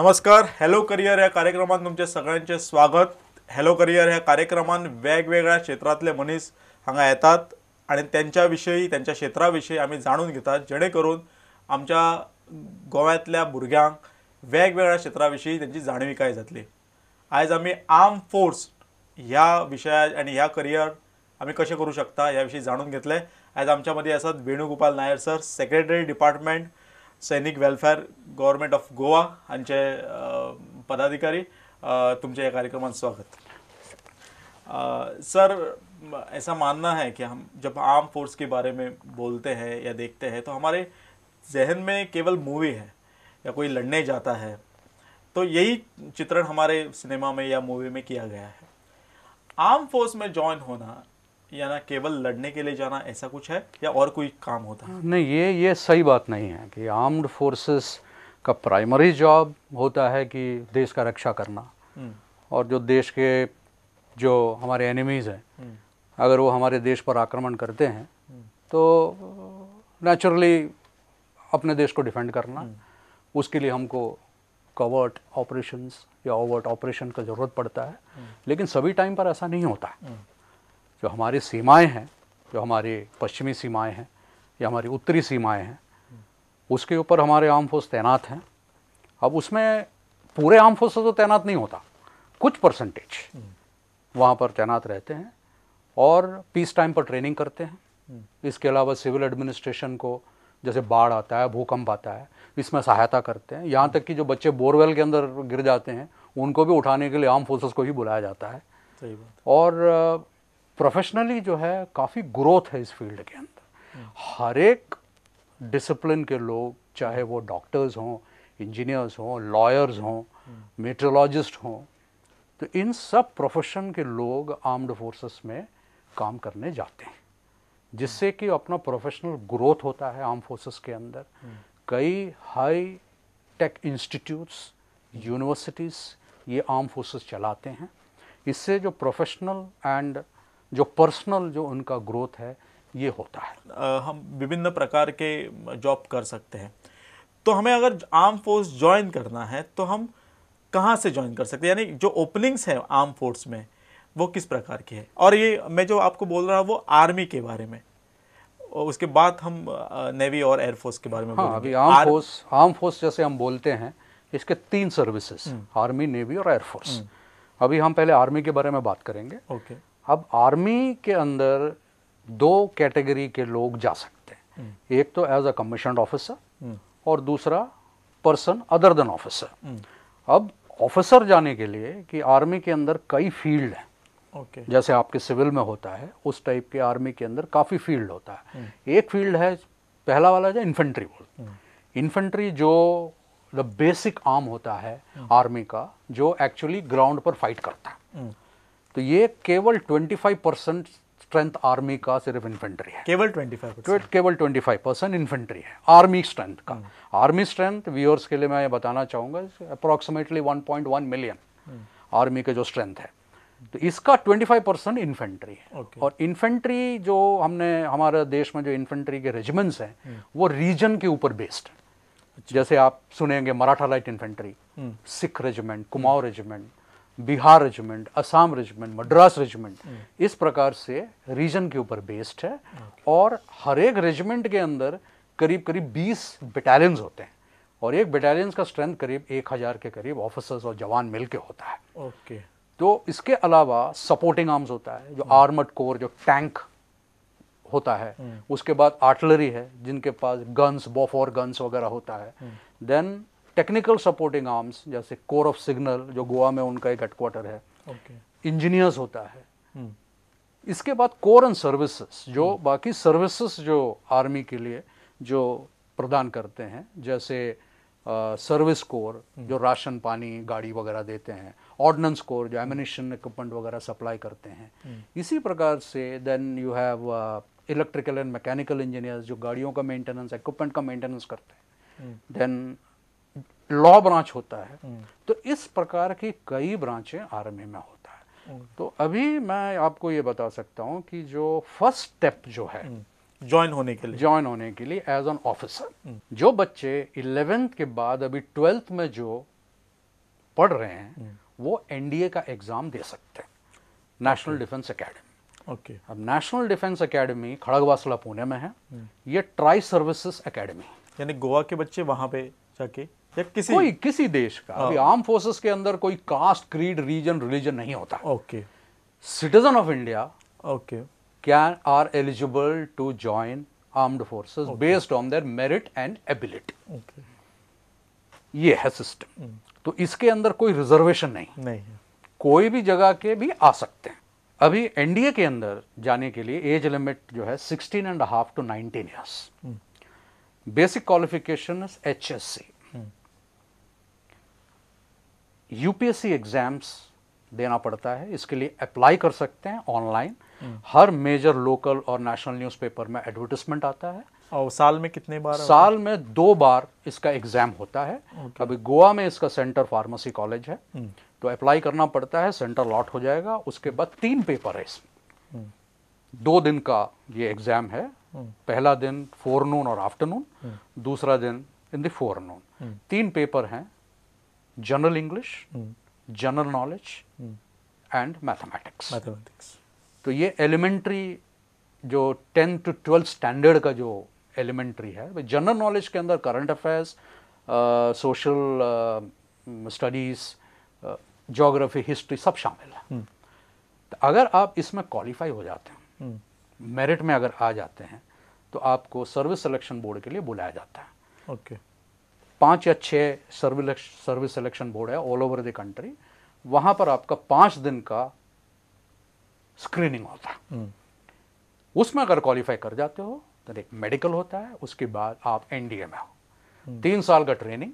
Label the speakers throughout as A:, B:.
A: नमस्कार. Hello career या कार्यक्रमात तुमचे सगळ्यांचे स्वागत. हॅलो करिअर ह्या कार्यक्रमान वेगवेगळ्या क्षेत्रातले मनीस हांगा येतात आणि त्यांच्याविषयी त्यांच्या क्षेत्राविषयी आम्ही जाणून घेतात, जेणेकरून आमच्या गोव्यातल्या भुरग्यांक वेगवेगळ्या क्षेत्राविषयी त्यांची जाणविकाय जातली. आज आम्ही आर्म फोर्स ह्या विषया आणि ह्या करिअर आम्ही कसे करू शकता याविषयी जाणून घेतले. आज आमच्यामध्ये असतात Venugopal Nair sir, secretary department सैनिक वेलफेअर गव्हर्नमेंट ऑफ गोवा हांचे पदाधिकारी. तुमचे या कार्यक्रमात स्वागत. सर, ऐसा मानना है कि हम जब आर्म फोर्स के बारे में बोलते हैं या देखते हैं तो हमारे जहन में केवल मूवी है या कोई लड़ने जाता है, तो यही चित्रण हमारे सिनेमा में या मूवी में किया गया है. आर्म फोर्स में ज्वाइन होना या ना केवल लड़ने के लिए जाना, ऐसा कुछ है या और कोई काम होता है?
B: नहीं, ये सही बात नहीं है कि आर्म्ड फोर्सेस का प्राइमरी जॉब होता है कि देश का रक्षा करना, और जो देश के जो हमारे एनिमीज़ हैं अगर वो हमारे देश पर आक्रमण करते हैं तो नेचुरली अपने देश को डिफेंड करना, उसके लिए हमको कवर्ट ऑपरेशंस या ओवर्ट ऑपरेशन का ज़रूरत पड़ता है. लेकिन सभी टाइम पर ऐसा नहीं होता है. जो हमारी सीमाएं हैं, जो हमारी पश्चिमी सीमाएं हैं या हमारी उत्तरी सीमाएं हैं, उसके ऊपर हमारे आर्म फोर्स तैनात हैं. अब उसमें पूरे आर्म फोर्स तो तैनात नहीं होता, कुछ परसेंटेज वहाँ पर तैनात रहते हैं और पीस टाइम पर ट्रेनिंग करते हैं. इसके अलावा सिविल एडमिनिस्ट्रेशन को, जैसे बाढ़ आता है, भूकंप आता है, इसमें सहायता करते हैं. यहाँ तक कि जो बच्चे बोरवेल के अंदर गिर जाते हैं उनको भी उठाने के लिए आर्म फोर्सेस को ही बुलाया जाता है.
A: सही बात.
B: और प्रोफेशनली जो है काफ़ी ग्रोथ है इस फील्ड के अंदर. हर एक डिसिप्लिन के लोग, चाहे वो डॉक्टर्स हों, इंजीनियर्स हों, लॉयर्स हों, मेट्रोलॉजिस्ट हों, तो इन सब प्रोफेशन के लोग आर्म्ड फोर्सेस में काम करने जाते हैं, जिससे कि अपना प्रोफेशनल ग्रोथ होता है आर्म फोर्सेस के अंदर. कई हाई टेक इंस्टीट्यूट्स, यूनिवर्सिटीज़ ये आर्म फोर्सेस चलाते हैं. इससे जो प्रोफेशनल एंड जो पर्सनल जो उनका ग्रोथ है ये होता है.
A: हम विभिन्न प्रकार के जॉब कर सकते हैं, तो हमें अगर आर्म फोर्स ज्वाइन करना है तो हम कहाँ से ज्वाइन कर सकते हैं, यानी जो ओपनिंग्स हैं आर्म फोर्स में वो किस प्रकार की है? और ये मैं जो आपको बोल रहा हूँ वो आर्मी के बारे में, और उसके बाद हम नेवी और एयरफोर्स के बारे में
B: हाँ,
A: बोलेंगे.
B: अभी आर्म फोर्स जैसे हम बोलते हैं, इसके 3 सर्विसेज, आर्मी, नेवी और एयरफोर्स. अभी हम पहले आर्मी के बारे में बात करेंगे.
A: ओके.
B: अब आर्मी के अंदर 2 कैटेगरी के लोग जा सकते हैं. एक तो एज अ कमीशन्ड ऑफिसर और दूसरा पर्सन अदर देन ऑफिसर. अब ऑफिसर जाने के लिए कि आर्मी के अंदर कई फील्ड हैं.
A: ओके.
B: जैसे आपके सिविल में होता है उस टाइप के आर्मी के अंदर काफ़ी फील्ड होता है. एक फील्ड है, पहला वाला जो इन्फेंट्री बोल. इन्फेंट्री जो द बेसिक आर्म होता है आर्मी का, जो एक्चुअली ग्राउंड पर फाइट करता है. तो ये केवल 25% स्ट्रेंथ आर्मी का सिर्फ इन्फेंट्री है.
A: केवल 25%?
B: केवल 25% इन्फेंट्री है आर्मी स्ट्रेंथ का. आर्मी स्ट्रेंथ व्यूअर्स के लिए मैं ये बताना चाहूँगा, अप्रॉक्सीमेटली 1.1 मिलियन आर्मी के जो स्ट्रेंथ है. तो इसका 25% इन्फेंट्री है. और इन्फेंट्री जो हमने हमारे देश में जो इन्फेंट्री के रेजिमेंट्स हैं वो रीजन के ऊपर बेस्ड है. जैसे आप सुनेंगे Maratha light infantry, Sikh regiment, Kumaon regiment, Bihar regiment, Assam regiment, Madras regiment, इस प्रकार से रीजन के ऊपर बेस्ड है. और हर एक रेजिमेंट के अंदर करीब करीब 20 बटालियंस होते हैं और एक बटालियंस का स्ट्रेंथ करीब 1000 के करीब ऑफिसर्स और जवान मिलके होता है.
A: ओके.
B: तो इसके अलावा सपोर्टिंग आर्म्स होता है, जो आर्मर्ड कोर, जो टैंक होता है. उसके बाद आर्टिलरी है जिनके पास गन्स, बोफोर गन्स वगैरह होता है. देन टेक्निकल सपोर्टिंग आर्म्स जैसे कोर ऑफ सिग्नल, जो गोवा में उनका एक हेडक्वार्टर है. इंजीनियर्स होता है. इसके बाद कोर एंड सर्विसेज, जो बाकी सर्विसेज जो आर्मी के लिए जो प्रदान करते हैं, जैसे सर्विस कोर जो राशन पानी गाड़ी वगैरह देते हैं, ऑर्डिनेंस कोर जो एमिनिशन इक्विपमेंट वगैरह सप्लाई करते हैं. इसी प्रकार से then you have electrical and mechanical engineers जो गाड़ियों का मेंटेनेंस, इक्विपमेंट का मेंटेनेंस करते हैं. देन लॉ ब्रांच होता है. तो इस प्रकार की कई ब्रांचें आर्मी में होता है. तो अभी मैं आपको ये बता सकता हूँ कि जो फर्स्ट स्टेप जो है
A: ज्वाइन होने के लिए
B: एज एन ऑफिसर, जो बच्चे 11th के बाद अभी 12th में जो पढ़ रहे हैं वो एनडीए का एग्ज़ाम दे सकते हैं, नेशनल डिफेंस एकेडमी।
A: ओके।
B: अब national defence academy Khadakwasla Pune में है, ये ट्राई सर्विसेज एकेडमी,
A: यानी गोवा के बच्चे वहाँ पे जाके या
B: किसी देश का, अभी आर्म फोर्सेस के अंदर कोई कास्ट, क्रीड, रीजन, रिलीजन नहीं होता।
A: Okay.
B: Citizen of India
A: okay.
B: Can are eligible to join armed forces based on their merit and ability.
A: Okay.
B: ये है सिस्टम। तो इसके अंदर कोई रिजर्वेशन नहीं
A: नहीं है।
B: कोई भी जगह के भी आ सकते हैं। अभी एनडीए के अंदर जाने के लिए एज लिमिट जो है 16.5 to 19 years. Basic qualification HSC। UPSC exams देना पड़ता है, इसके लिए अप्लाई कर सकते हैं ऑनलाइन। हर मेजर लोकल और नेशनल न्यूज़पेपर में एडवर्टाइजमेंट आता है।
A: और साल में कितने बार?
B: साल में 2 बार इसका एग्जाम होता है। अभी गोवा में इसका सेंटर फार्मेसी कॉलेज है, तो अप्लाई करना पड़ता है, सेंटर लॉट हो जाएगा। उसके बाद 3 पेपर है इसमें। 2 दिन का ये एग्जाम है। पहला दिन फोरनून और आफ्टरनून, दूसरा दिन इन द फोरनून। 3 पेपर हैं, general English, general knowledge and mathematics. तो ये एलिमेंट्री जो 10 to 12 स्टैंडर्ड का जो एलिमेंट्री है, जनरल नॉलेज के अंदर current affairs, social studies, geography, history सब शामिल है। तो अगर आप इसमें क्वालिफाई हो जाते हैं, मेरिट में अगर आ जाते हैं, तो आपको सर्विस सिलेक्शन बोर्ड के लिए बुलाया जाता है।
A: ओके।
B: 5 या 6 सर्विस सिलेक्शन बोर्ड है ऑल ओवर द कंट्री। वहां पर आपका 5 दिन का स्क्रीनिंग होता है। उसमें अगर क्वालिफाई कर जाते हो तो एक मेडिकल होता है, उसके बाद आप एनडीए में हो। 3 साल का training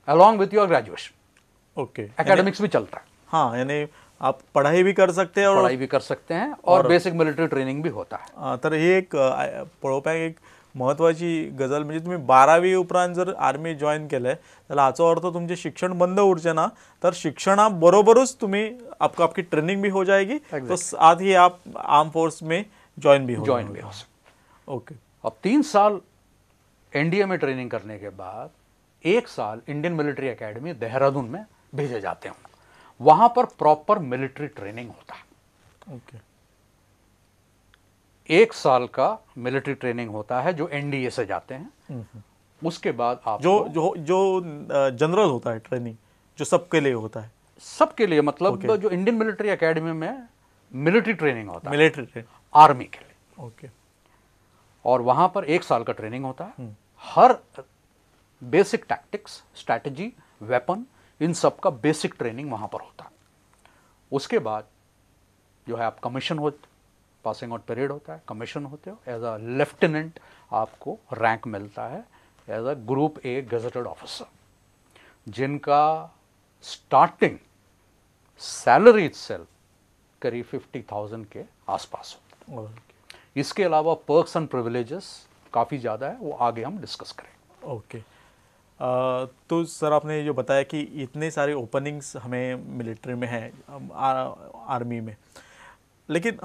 B: along with your graduation.
A: Okay.
B: Academics भी चलता है।
A: हाँ, यानी आप पढ़ाई भी कर सकते हैं और
B: पढ़ाई भी कर सकते हैं और बेसिक मिलिटरी ट्रेनिंग भी होता है।
A: तर हे एक पळोवपाक एक महत्वाची गजाल म्हणजे तुम्ही 12वी उपरांत जर आर्मी जॉईन केले जाल्यार हाचो अर्थ तुमचे शिक्षण बंद उरचे ना, तर शिक्षणा बरोबरच तुम्ही आपकी ट्रेनिंग भी हो जाएगी, तो साथ ही आप आर्म फोर्स में ज्वाइन भी हो
B: सकते।
A: ओके।
B: अब 3 साल एनडीए में ट्रेनिंग करने के बाद 1 साल इंडियन मिलिट्री एकेडमी देहरादून में भेजे जाते हैं। वहां पर प्रॉपर मिलिट्री ट्रेनिंग होता है।
A: ओके।
B: 1 साल का मिलिट्री ट्रेनिंग होता है जो एनडीए से जाते हैं। उसके बाद आप
A: जो जनरल होता है ट्रेनिंग, जो सबके लिए होता है।
B: सबके लिए मतलब जो इंडियन मिलिट्री एकेडमी में मिलिट्री ट्रेनिंग होता है,
A: मिलिट्री ट्रेनिंग
B: आर्मी के लिए।
A: ओके।
B: और वहां पर 1 साल का ट्रेनिंग होता है। हर बेसिक टैक्टिक्स, स्ट्रैटेजी, वेपन, इन सब का बेसिक ट्रेनिंग वहां पर होता है। उसके बाद जो है आप कमीशन हो, पासिंग आउट पीरियड होता है, कमीशन होते हो। एज अ लेफ्टिनेंट आपको रैंक मिलता है as a group A gazetted officer, जिनका स्टार्टिंग सैलरी इटसेल्फ करीब 50,000 के आसपास होता है। इसके अलावा पर्क्स एंड प्रिविलेजेस काफ़ी ज़्यादा है, वो आगे हम डिस्कस करेंगे।
A: ओके। तो सर आपने जो बताया कि इतने सारे ओपनिंग्स हमें मिलिट्री में हैं, आर्मी में, लेकिन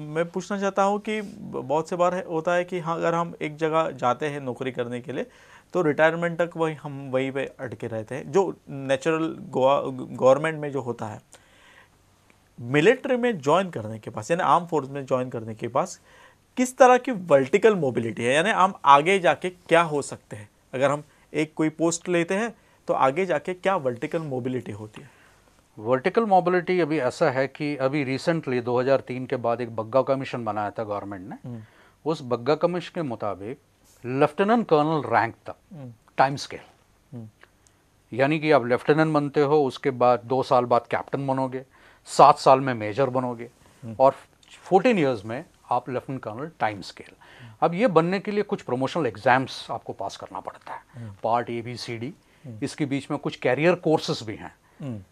A: मैं पूछना चाहता हूँ कि बहुत से बार होता है कि हाँ, अगर हम एक जगह जाते हैं नौकरी करने के लिए तो रिटायरमेंट तक हम वहीं पे अटके रहते हैं, जो नेचुरल गवर्नमेंट में जो होता है। मिलिट्री में ज्वाइन करने के पास, यानी आर्म फोर्स में ज्वाइन करने के पास किस तरह की वर्टिकल मोबिलिटी है, यानी हम आगे जाके क्या हो सकते हैं? अगर हम एक कोई पोस्ट लेते हैं तो आगे जाके क्या वर्टिकल मोबिलिटी होती है?
B: वर्टिकल मोबिलिटी अभी ऐसा है कि अभी रिसेंटली 2003 के बाद एक बग्गा कमीशन बनाया था गवर्नमेंट ने। उस बग्गा कमीशन के मुताबिक लेफ्टिनेंट कर्नल रैंक तक टाइम स्केल, यानी कि आप लेफ्टिनेंट बनते हो, उसके बाद 2 साल बाद कैप्टन बनोगे, 7 साल में मेजर बनोगे, और 14 ईयर्स में आप लेफ्टिनेंट कर्नल टाइम स्केल। अब ये बनने के लिए कुछ प्रमोशनल एग्जाम्स आपको पास करना पड़ता है, पार्ट ABCD। इसके बीच में कुछ कैरियर कोर्सेस भी हैं।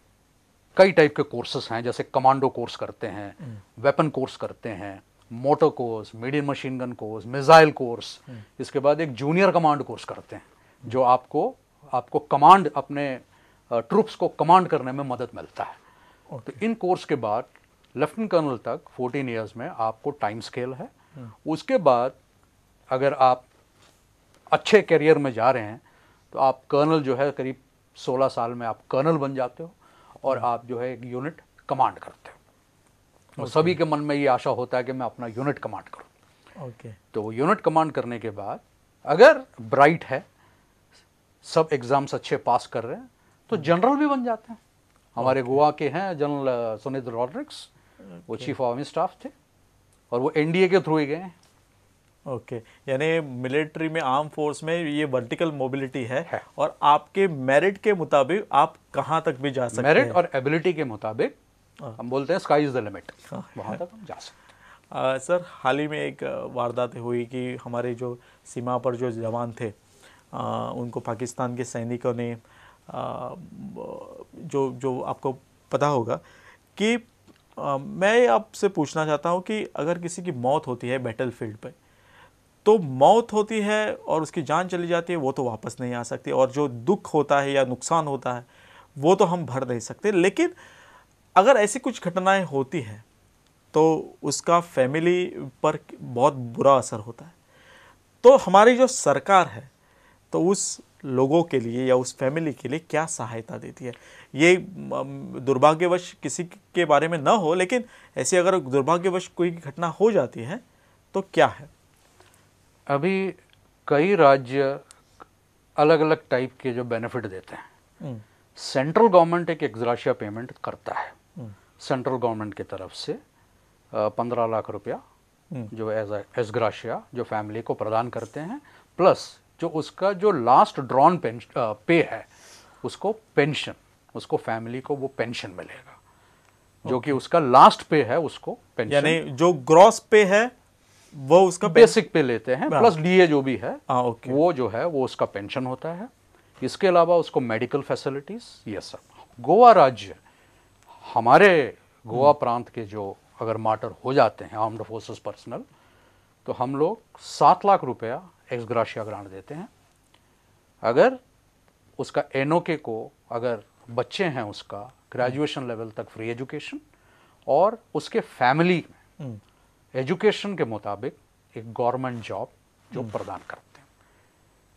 B: कई टाइप के कोर्सेस हैं, जैसे कमांडो कोर्स करते हैं, वेपन कोर्स करते हैं, motor course, medium machine gun course, missile course. इसके बाद एक जूनियर कमांड कोर्स करते हैं, जो आपको कमांड, अपने ट्रूप्स को कमांड करने में मदद मिलता है। तो इन कोर्स के बाद लेफ्टिनेंट कर्नल तक 14 ईयर्स में आपको टाइम स्केल है। उसके बाद अगर आप अच्छे करियर में जा रहे हैं तो आप कर्नल जो है करीब 16 साल में आप कर्नल बन जाते हो और आप जो है एक यूनिट कमांड करते हो। और सभी के मन में ये आशा होता है कि मैं अपना यूनिट कमांड करूं।
A: ओके।
B: तो यूनिट कमांड करने के बाद अगर ब्राइट है, सब एग्जाम्स अच्छे पास कर रहे हैं, तो जनरल भी बन जाते हैं। हमारे गोवा के हैं जनरल सुनील रॉड्रिक्स, वो चीफ ऑफ आर्मी स्टाफ थे और वो एनडीए के थ्रू ही गए हैं।
A: ओके, यानी मिलिट्री में, आर्म फोर्स में ये वर्टिकल मोबिलिटी है और आपके मेरिट के मुताबिक आप कहाँ तक भी जा सकते हैं।
B: मेरिट और एबिलिटी के मुताबिक हम बोलते हैं स्काई इज द लिमिट, वहाँ तक हम जा सकते हैं।
A: सर, हाल ही में एक वारदात हुई कि हमारे जो सीमा पर जो जवान थे उनको पाकिस्तान के सैनिकों ने जो आपको पता होगा कि मैं आपसे पूछना चाहता हूँ कि अगर किसी की मौत होती है बैटलफील्ड पे, तो मौत होती है और उसकी जान चली जाती है, वो तो वापस नहीं आ सकती, और जो दुख होता है या नुकसान होता है वो तो हम भर नहीं सकते। लेकिन अगर ऐसी कुछ घटनाएं होती हैं तो उसका फैमिली पर बहुत बुरा असर होता है। तो हमारी जो सरकार है तो उस लोगों के लिए या उस फैमिली के लिए क्या सहायता देती है? ये दुर्भाग्यवश किसी के बारे में ना हो, लेकिन ऐसी अगर दुर्भाग्यवश कोई घटना हो जाती है तो क्या है?
B: अभी कई राज्य अलग अलग टाइप के जो बेनिफिट देते हैं। सेंट्रल गवर्नमेंट एक एक्सग्राशिया पेमेंट करता है सेंट्रल गवर्नमेंट की तरफ से 15 लाख रुपया जो एज एक्सग्राशिया जो फैमिली को प्रदान करते हैं, प्लस जो उसका जो लास्ट ड्रॉन पे है उसको पेंशन, उसको फैमिली को वो पेंशन मिलेगा, जो कि उसका लास्ट पे है उसको पेंशन,
A: यानी जो ग्रॉस पे है वो उसका
B: बेसिक पे लेते हैं, प्लस डीए जो भी है
A: वो
B: जो है वो उसका पेंशन होता है। इसके अलावा उसको मेडिकल फैसिलिटीज, ये सब। गोवा राज्य, हमारे गोवा प्रांत के जो अगर मार्टर हो जाते हैं आर्म्ड फोर्सेस पर्सनल, तो हम लोग 7 लाख रुपया एक्स ग्राशिया ग्रांट देते हैं। अगर उसका एनओके को, अगर बच्चे हैं उसका ग्रेजुएशन लेवल तक फ्री एजुकेशन, और उसके फैमिली में एजुकेशन के मुताबिक एक गवर्नमेंट जॉब जो प्रदान करते हैं।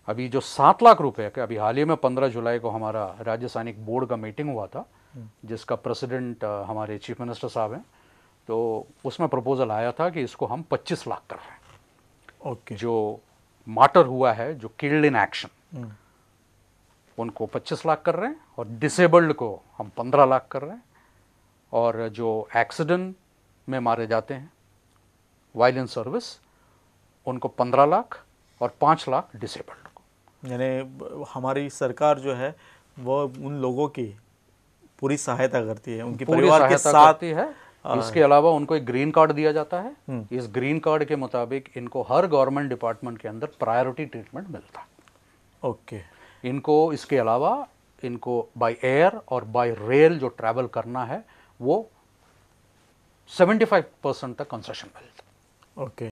B: अभी जो 7 लाख रुपए के, अभी हाल ही में 15 जुलाई को हमारा राज्य सैनिक बोर्ड का मीटिंग हुआ था, जिसका प्रेसिडेंट हमारे चीफ मिनिस्टर साहब हैं, तो उसमें प्रपोजल आया था कि इसको हम 25 लाख कर रहे हैं।
A: ओके।
B: जो मार्टर हुआ है, जो किल्ड इन एक्शन, उनको 25 लाख कर रहे हैं, और डिसेबल्ड को हम 15 लाख कर रहे हैं, और जो एक्सीडेंट में मारे जाते हैं वायलेंस सर्विस, उनको 15 लाख और 5 लाख डिसेबल्ड को।
A: यानी हमारी सरकार जो है वो उन लोगों की पूरी सहायता करती है, उनके परिवार के साथ
B: है। इसके अलावा उनको एक ग्रीन कार्ड दिया जाता है। इस ग्रीन कार्ड के मुताबिक इनको हर गवर्नमेंट डिपार्टमेंट के अंदर प्रायोरिटी ट्रीटमेंट मिलता है।
A: ओके।
B: इनको इसके अलावा इनको बाय एयर और बाय रेल जो ट्रैवल करना है वो 75% तक कंसेशन मिलता है।
A: ओके।